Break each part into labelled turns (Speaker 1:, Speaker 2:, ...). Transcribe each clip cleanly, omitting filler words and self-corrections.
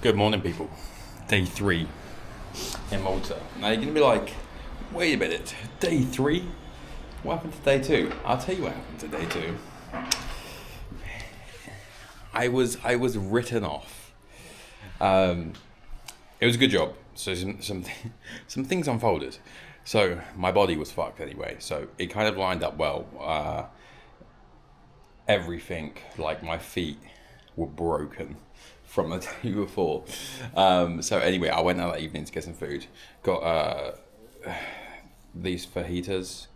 Speaker 1: Good morning, people. Day 3 in Malta. Now you're going to be like, wait a minute, day 3? What happened to day 2? I'll tell you what happened to day 2. I was written off. It was a good job. So some things unfolded. So my body was fucked anyway. So it kind of lined up well. Everything, like my feet, were broken from the day before. So anyway, I went out that evening to get some food. Got these fajitas.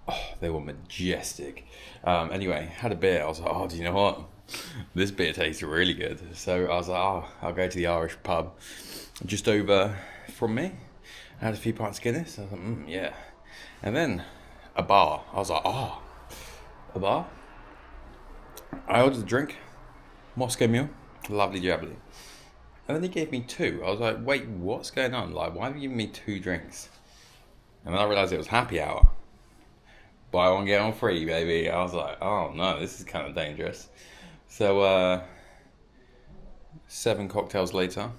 Speaker 1: Oh, they were majestic. Anyway, had a beer. I was like, oh, do you know what? This beer tastes really good. So I was like, oh, I'll go to the Irish pub just over from me. I had a few pints of Guinness. I was like, yeah. And then a bar. I was like, oh, a bar? I ordered a drink. Moscow Mule. Lovely jubbly. And then he gave me 2. I was like, wait, what's going on? Like, why have you given me 2 drinks? And then I realised it was happy hour. Buy one, get one free, baby. I was like, oh no, this is kind of dangerous. So, 7 cocktails later.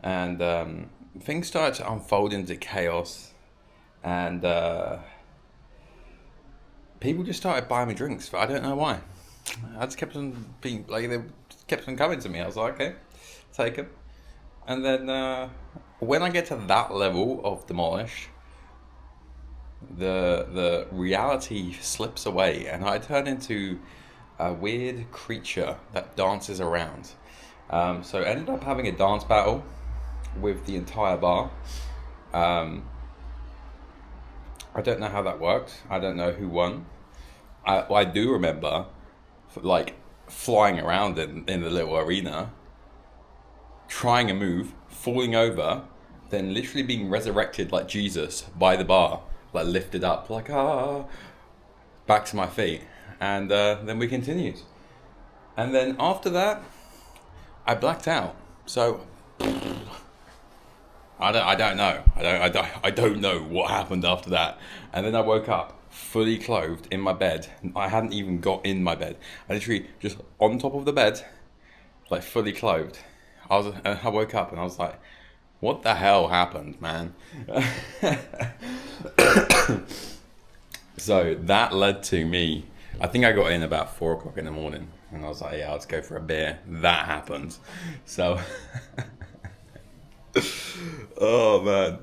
Speaker 1: And things started to unfold into chaos. And people just started buying me drinks, but I don't know why. I just kept on being like, they kept on coming to me. I was like, okay, take them. And then when I get to that level of demolish, the reality slips away, and I turn into a weird creature that dances around. So I ended up having a dance battle with the entire bar. I don't know how that worked. I don't know who won. I do remember, like, flying around in the little arena, trying a move, falling over, then literally being resurrected like Jesus by the bar, like lifted up, like, back to my feet. And then we continued. And then after that, I blacked out. So I don't know. I don't know what happened after that. And then I woke up fully clothed in my bed. I hadn't even got in my bed. I literally just on top of the bed, like fully clothed. I woke up and I was like, what the hell happened, man? So that led to me, I think I got in about 4 o'clock in the morning, and I was like, yeah, let's go for a beer. That happened. So oh man,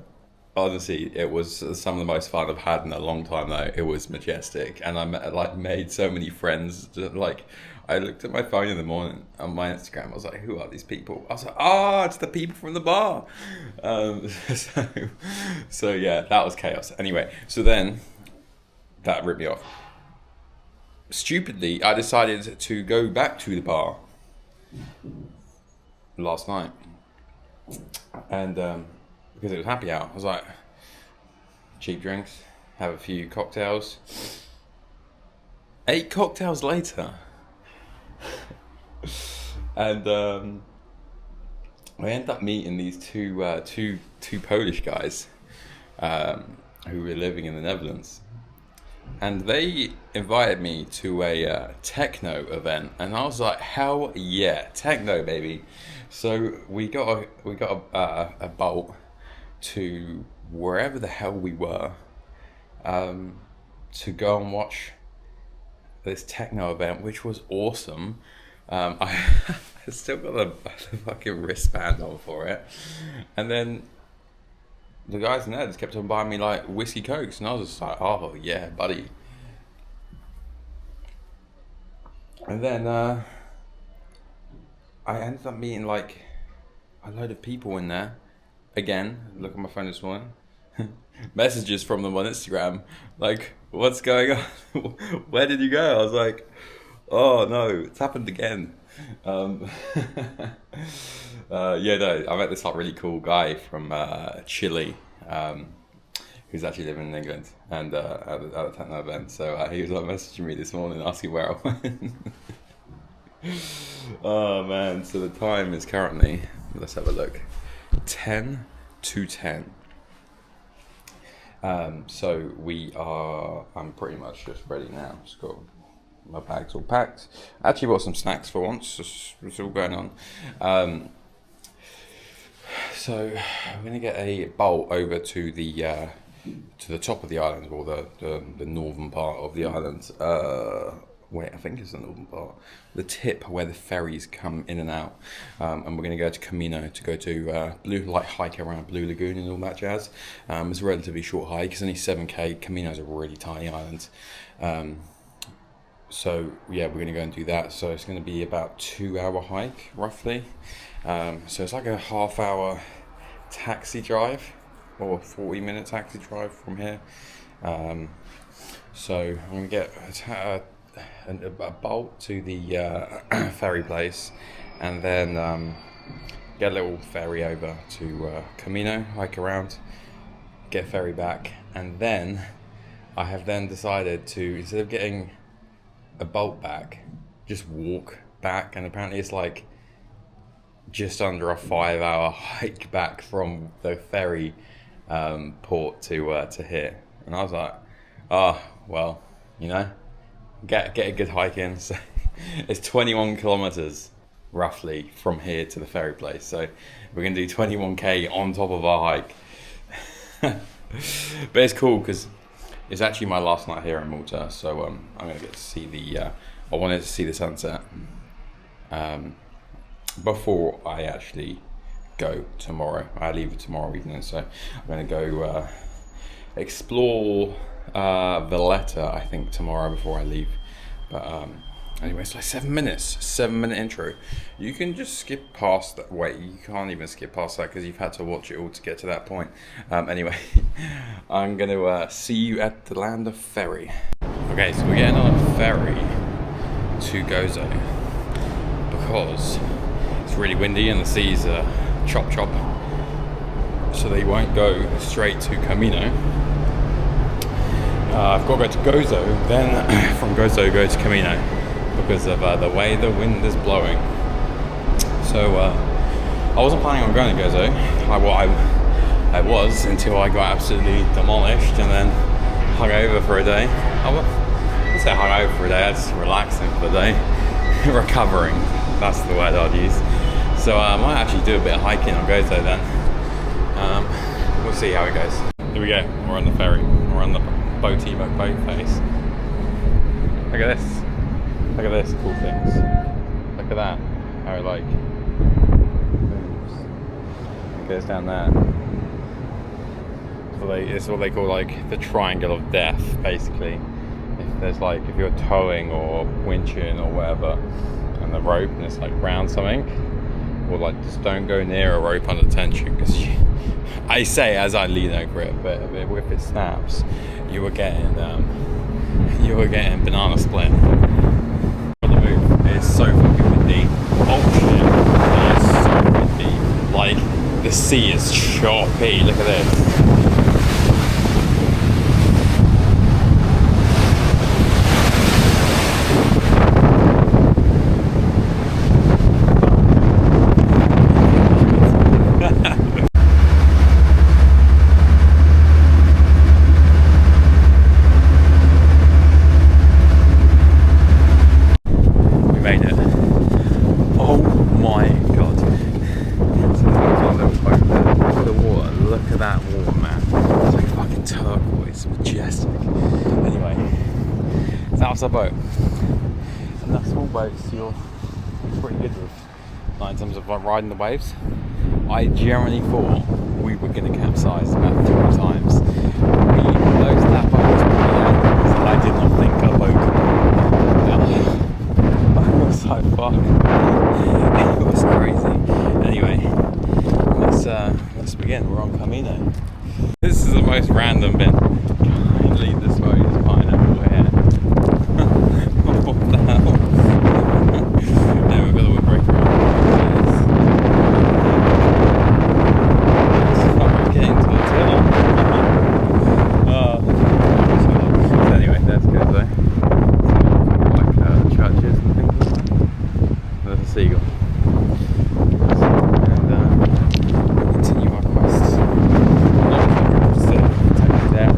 Speaker 1: honestly, it was some of the most fun I've had in a long time. Though it was majestic, and I made so many friends. Like, I looked at my phone in the morning on my Instagram. I was like, who are these people? I was like, it's the people from the bar. So yeah, that was chaos. Anyway, so then that ripped me off. Stupidly, I decided to go back to the bar last night. And because it was happy hour, I was like, cheap drinks, have a few cocktails. 8 cocktails later, and I ended up meeting these two Polish guys who were living in the Netherlands, and they invited me to a techno event, and I was like, hell yeah, techno, baby. So we got a bolt to wherever the hell we were, to go and watch this techno event, which was awesome. I still got the fucking wristband on for it, and then the guys in there just kept on buying me like whiskey cokes, and I was just like, oh yeah, buddy. And then I ended up meeting like a load of people in there. Again, look at my phone this morning. Messages from them on Instagram, like, what's going on? Where did you go? I was like, oh no, it's happened again. Yeah, no, I met this like really cool guy from Chile, who's actually living in England, and at a techno event. So he was like messaging me this morning asking where I went. Oh man, so the time is currently, let's have a look, 10 to 10. So I'm pretty much just ready now. Just got my bag's all packed. I actually bought some snacks for once. It's all going on. So I'm gonna get a bolt over to the top of the island, or the northern part of the island. Wait, I think it's the northern part. The tip where the ferries come in and out. And we're going to go to Comino to go to hike around Blue Lagoon and all that jazz. It's a relatively short hike. It's only 7k. Comino's a really tiny island. So yeah, we're going to go and do that. So it's going to be about 2-hour hike roughly. So it's like a half-hour taxi drive, or 40-minute taxi drive from here. So I'm going to get a bolt to the ferry place, and then get a little ferry over to Comino, hike around, get a ferry back, and then I have then decided to, instead of getting a bolt back, just walk back. And apparently it's like just under a 5-hour hike back from the ferry port to here. And I was like, oh well, you know, get a good hike in. So it's 21 kilometers roughly from here to the ferry place. So we're gonna do 21k on top of our hike. But it's cool because it's actually my last night here in Malta. So I'm gonna get to see I wanted to see the sunset before I actually go tomorrow. I leave tomorrow evening, so I'm gonna go explore Valletta, I think, tomorrow before I leave. But anyway, it's like 7-minute intro. You can just skip past that. Wait, you can't even skip past that because you've had to watch it all to get to that point. Anyway, I'm gonna see you at the land of ferry. Okay, so we're getting on a ferry to Gozo because it's really windy and the seas are chop, so they won't go straight to Comino. I've got to go to Gozo, then from Gozo go to Comino because of the way the wind is blowing. So I wasn't planning on going to Gozo. I was, until I got absolutely demolished and then hung over for a day. I wouldn't say hung over for a day, I was just relaxing for the day. Recovering, that's the word I'd use. So I might actually do a bit of hiking on Gozo then. We'll see how it goes. Here we go, we're on the ferry. We're on the boat face. Look at this. Look at this, cool things. Look at that. How it like moves. It goes down there. It's what they call like the triangle of death, basically. If you're towing or winching or whatever, and the rope and it's like round something, or like just don't go near a rope under tension, because I say as I lean over it, but if it snaps, you were getting banana split. On the move, it's so fucking windy. Oh shit, it is so windy. Like the sea is choppy. Look at this. Majestic. Anyway, that's our boat. And that small boats you're pretty good with, like, in terms of like riding the waves. I generally thought we were going to capsize about 3 times. We closed that boat was pretty angry, so I did not think our boat could. I was so fucked. It was crazy. Anyway, let's begin. We're on Comino. This is the most random bit. Leave this way, it's pineapple here. What the hell? Yeah, we've got the windbreaker on. It's getting to the tail. So anyway, that's good though. Like churches and things. There's a seagull. And we'll continue our quest. There.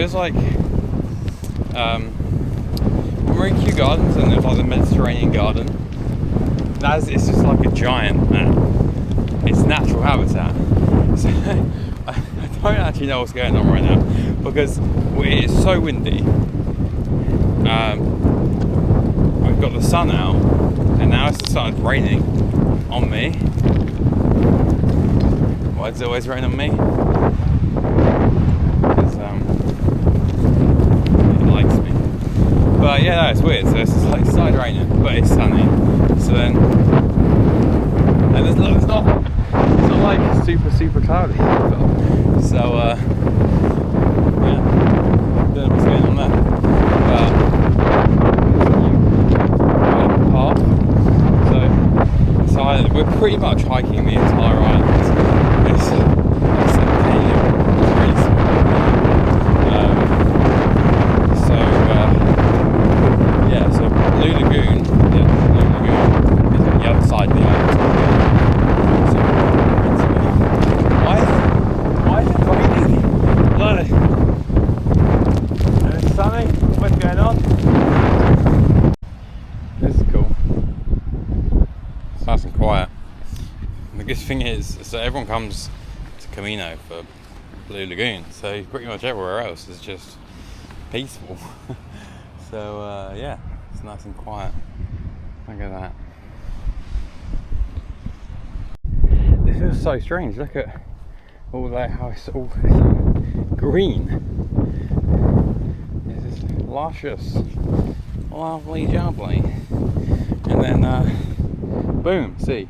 Speaker 1: feels like when we're in Kew Gardens and there's like the Mediterranean garden, it's just like a giant map. It's natural habitat. So I don't actually know what's going on right now because it is so windy. We've got the sun out and now it's started raining on me. Why does it always rain on me? Because it likes me. But yeah, no, it's weird. So it's just like started raining, but it's sunny. So then, and it's not like super cloudy. So yeah, don't know what's going on there. So we're pretty much hiking the entire island. It's really small. So Blue Lagoon is on the other side of the island. So why is it raining? Look, and it's sunny. What's going on? This is cool. It's nice and quiet. And the good thing is, so everyone comes to Comino for Blue Lagoon, so pretty much everywhere else is just peaceful. So yeah, it's nice and quiet. Look at that. This feels so strange. Look at all that, how it's all green. This is luscious, lovely jubbly. And then boom, see.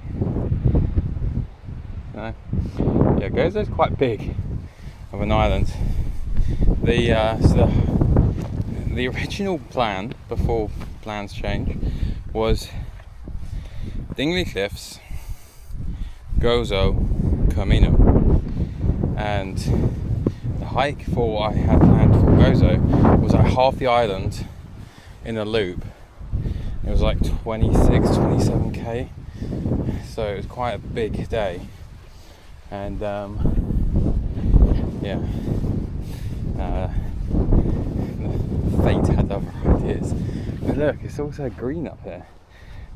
Speaker 1: Yeah, Gozo's quite big of an island. The original plan, before plans change, was Dingley Cliffs, Gozo, Comino. And the hike for what I had planned for Gozo was like half the island in a loop. It was like 27k, so it was quite a big day. And yeah, fate had other ideas. But look, it's also green up here.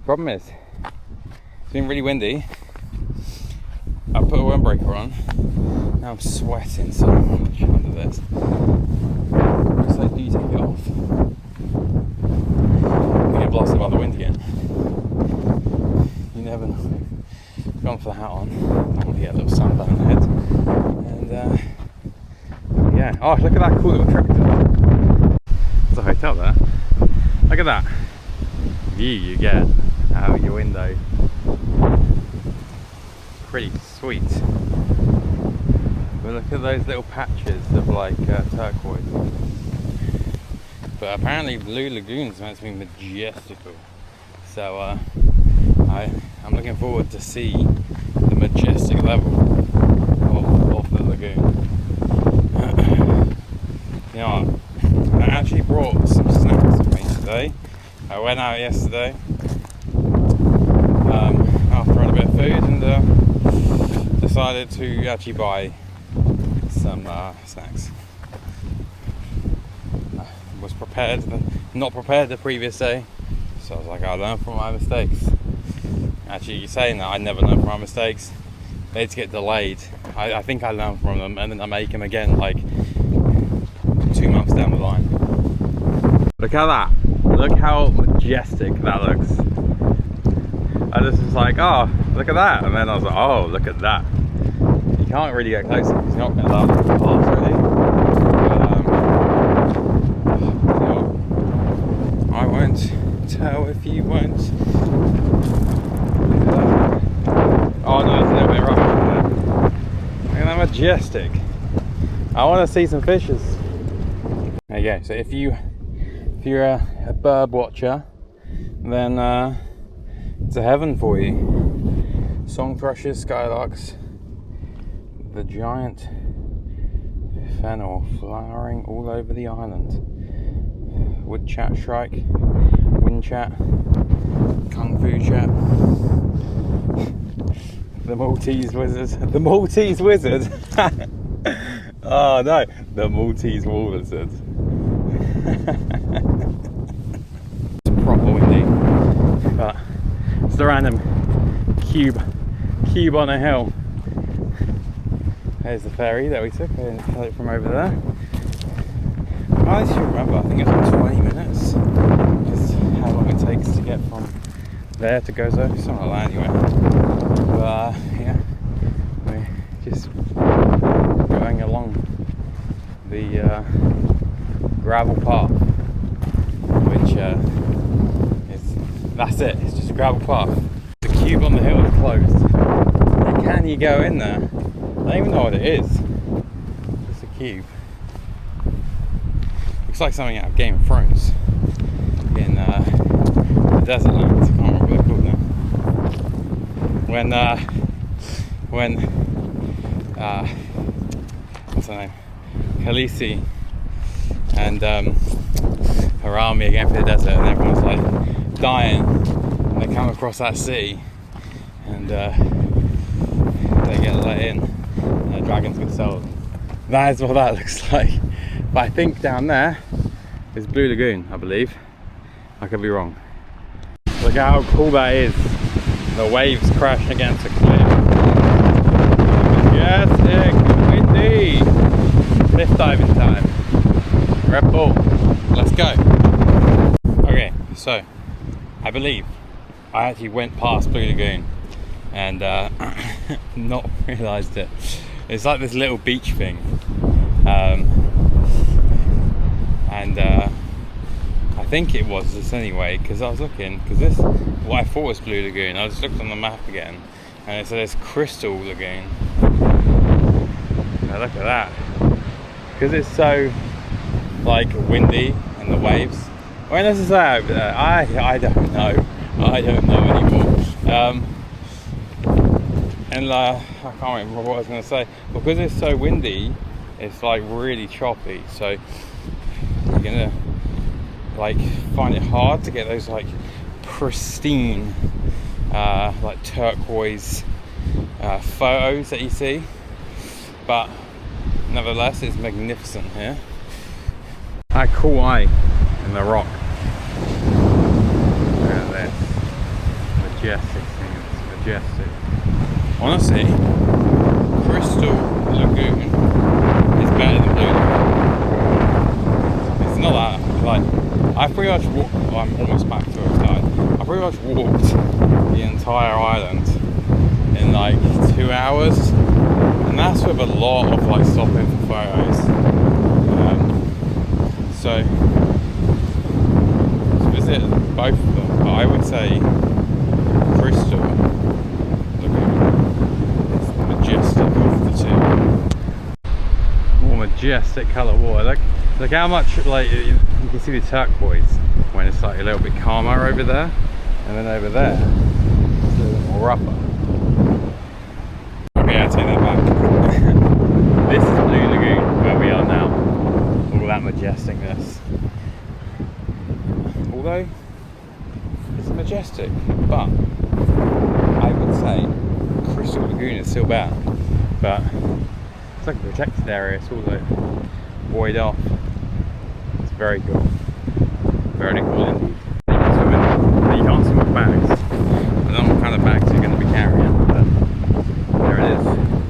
Speaker 1: Problem is, it's been really windy. I put a windbreaker on. Now I'm sweating so much under this. So do you take it off? I'm gonna get blasted by the wind again. You never know. Gone for the hat on. I'm gonna get a little sunburn head. And yeah. Oh, look at that cool little tractor. There's a hotel there. Look at that view you get out of your window. Pretty sweet. But look at those little patches of like turquoise. But apparently Blue Lagoon's meant to be majestical. So I'm looking forward to see the majestic level of the lagoon. You know what? I actually brought some snacks with me today. I went out yesterday after I had a bit of food and decided to actually buy some snacks. I was not prepared the previous day, so I was like, I'll learn from my mistakes. Actually, saying that, I never learn from my mistakes. They just get delayed. I think I learn from them and then I make them again like 2 months down the line. Look at that. Look how majestic that looks. I just was like, oh, look at that. And then I was like, oh, look at that. You can't really get closer because you're not going to allow them to pass really. But, I won't tell if you won't. Oh no, it's a little bit rough over there. Look at that majestic. I want to see some fishes. There you go. So if you're a bird watcher, then it's a heaven for you. Song thrushes, skylarks, the giant fennel flowering all over the island. Woodchat shrike, windchat, kung fu chat, the Maltese wizard. The Maltese wizard. Oh no, the Maltese walrus. It's proper windy, but it's the random cube on a hill. There's the ferry that we took. I didn't tell it from over there. I should remember, I think it's like 20 minutes. Just how long it takes to get from there to Gozo. It's not like that anyway. But yeah, we're just going along the gravel path, which that's it. It's just a gravel path. The cube on the hill is closed. And can you go in there? I don't even know what it is. It's a cube. Looks like something out of Game of Thrones in the desert lands. I can't remember what they're called now. When what's her name? Khaleesi and her army are going through the desert, and everyone's like dying, and they come across that city, and they get let in, and the dragons get sold. That is what that looks like. But I think down there is Blue Lagoon, I believe. I could be wrong. Look how cool that is. The waves crashing against the cliff. Majestic, windy. Cliff diving time. Red Bull. Let's go. Okay, so I believe I actually went past Blue Lagoon and not realised it. It's like this little beach thing. And I think it was this anyway, because I was looking, because this, what I thought was Blue Lagoon, I just looked on the map again, and it said it's Crystal Lagoon. Now look at that. Because it's so, like, windy, and the waves. When does it say over there? I don't know. I don't know anymore. And I can't remember what I was going to say. Because it's so windy, it's like really choppy, so you're gonna like find it hard to get those like pristine like turquoise photos that you see, but nevertheless it's magnificent here. A cool eye in the rock. Look at this majestic thing. It's majestic. Honestly, Crystal Lagoon is better than Blue Lagoon. It's not that, like, I pretty much walked, well, I'm almost back to where I started. I pretty much walked the entire island in like 2 hours, and that's with a lot of like stopping for photos. So visit both of them, but I would say Crystal Lagoon is the majestic of the two. More majestic colour water. Look how much, like, you can see the turquoise when it's like a little bit calmer over there, and then over there it's a little bit more rougher. Okay, I take that back. This is Blue Lagoon, where we are now. All that majesticness. Although it's majestic, but I would say Crystal Lagoon is still better. But it's like a protected area, it's all like buoyed off. It's very cool. Very cool indeed. You can swim in, but you can't swim with bags. I don't know what kind of bags you're going to be carrying, but there it is.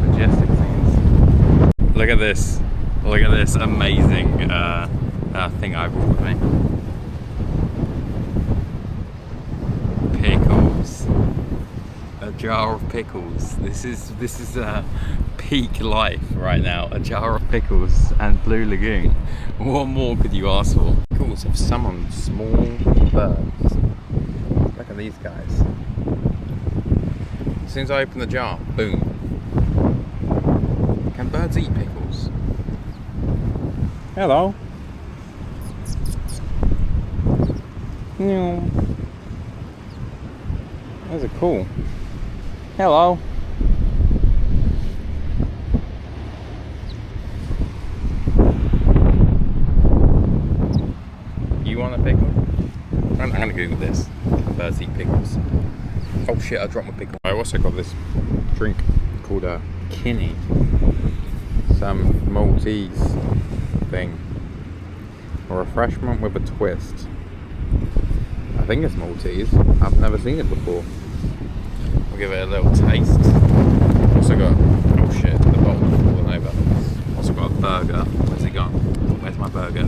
Speaker 1: Majestic scenes. Look at this. Look at this amazing thing I brought with me. Pickles. A jar of pickles. This is peak life right now. A jar of pickles and Blue Lagoon. What more could you ask for? Pickles have summoned small birds. Look at these guys. As soon as I open the jar, boom. Can birds eat pickles? Hello. No. Those are cool. Hello. You want a pickle? I'm gonna Google this. Birds eat pickles. Oh shit, I dropped my pickle. I also got this drink called a kinney. some Maltese thing. A refreshment with a twist. I think it's Maltese. I've never seen it before. We'll give it a little taste. Also got, oh shit, the bottle's falling over. Also got a burger. Where's it gone? Where's my burger?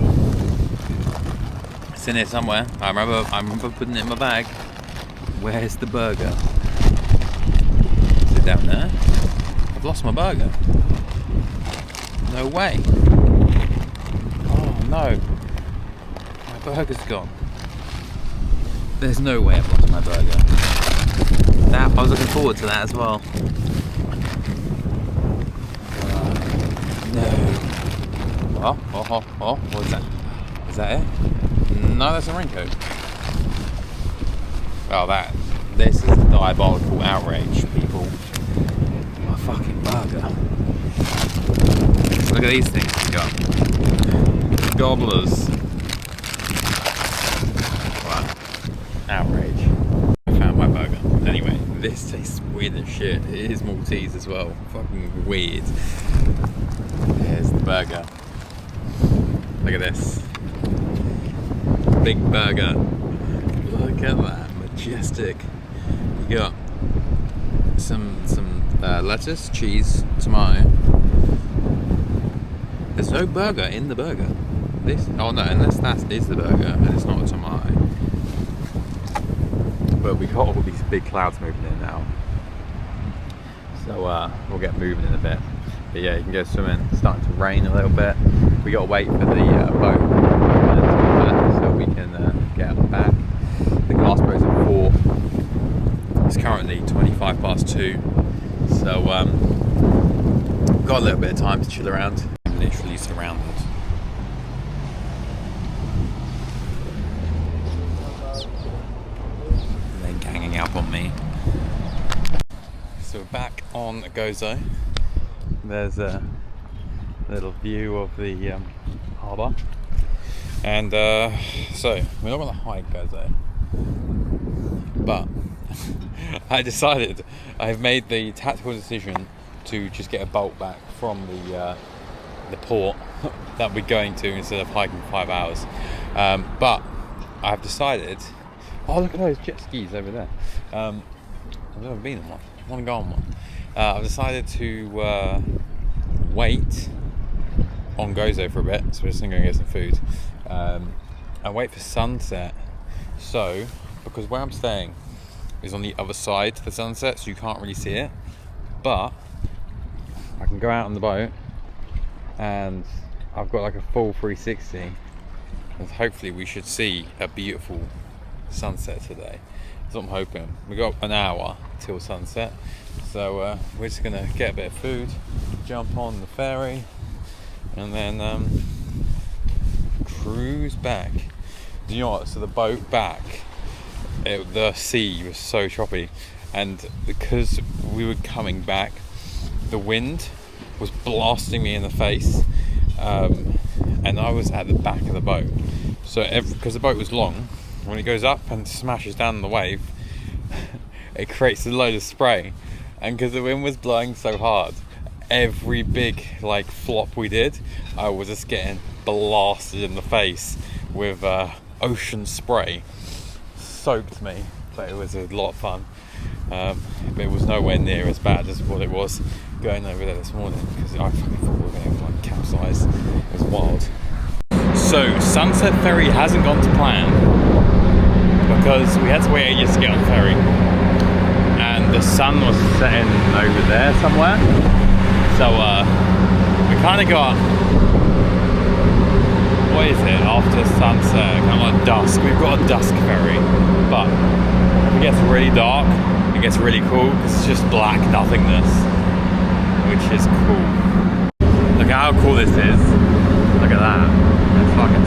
Speaker 1: It's in here somewhere. I remember putting it in my bag. Where's the burger? Is it down there? I've lost my burger. No way. Oh no. My burger's gone. There's no way I've lost my burger. That, I was looking forward to that as well. No. Oh, what is that? Is that it? No, that's a raincoat. Oh, this is a diabolical outrage, people. My fucking burger. Look at these things we got. Gobblers. Wow. Outrage. I found my burger. Anyway, this tastes weird as shit. It is Maltese as well. Fucking weird. Here's the burger. Look at this. Big burger. Look at that. Majestic. You got some lettuce, cheese, tomato. There's no burger in the burger. Oh no, unless that is the burger and it's not a tomato. But we got all these big clouds moving in now. So we'll get moving in a bit. But yeah, you can go swimming. It's starting to rain a little bit. We got to wait for the boat so we can get on the back. The last boat's at 4. It's currently 2:25 so we've got a little bit of time to chill around. I'm literally surrounded. And they're ganging up on me. So we're back on Gozo. There's a little view of the harbour. And so we're not going to hike Gozo, but I've made the tactical decision to just get a bolt back from the port that we're going to instead of hiking 5 hours. But I've decided, oh look at those jet skis over there. I've never been on one. I want to go on one. I've decided to wait on Gozo for a bit, so we're just going to go get some food and wait for sunset. So, because where I'm staying is on the other side of the sunset, so you can't really see it, but I can go out on the boat and I've got like a full 360 and hopefully we should see a beautiful sunset today. That's what I'm hoping. We got an hour till sunset, so we're just gonna get a bit of food, jump on the ferry, and then cruise back. Do you know what? So the boat back, the sea was so choppy, and because we were coming back, the wind was blasting me in the face, and I was at the back of the boat. So because the boat was long, when it goes up and smashes down the wave, it creates a load of spray, and because the wind was blowing so hard, every big like flop we did, I was just getting blasted in the face with ocean spray. Soaked me, but it was a lot of fun. But it was nowhere near as bad as what it was going over there this morning, because I fucking thought we were going to like capsize. It was wild. So Sunset Ferry hasn't gone to plan because we had to wait ages to get on the ferry, and the sun was setting over there somewhere. So we kind of got, what is it, after sunset, kind of like dusk. We've got a dusk ferry, but if it gets really dark, it gets really cool because it's just black nothingness, which is cool. Look at how cool this is. Look at that. It's fucking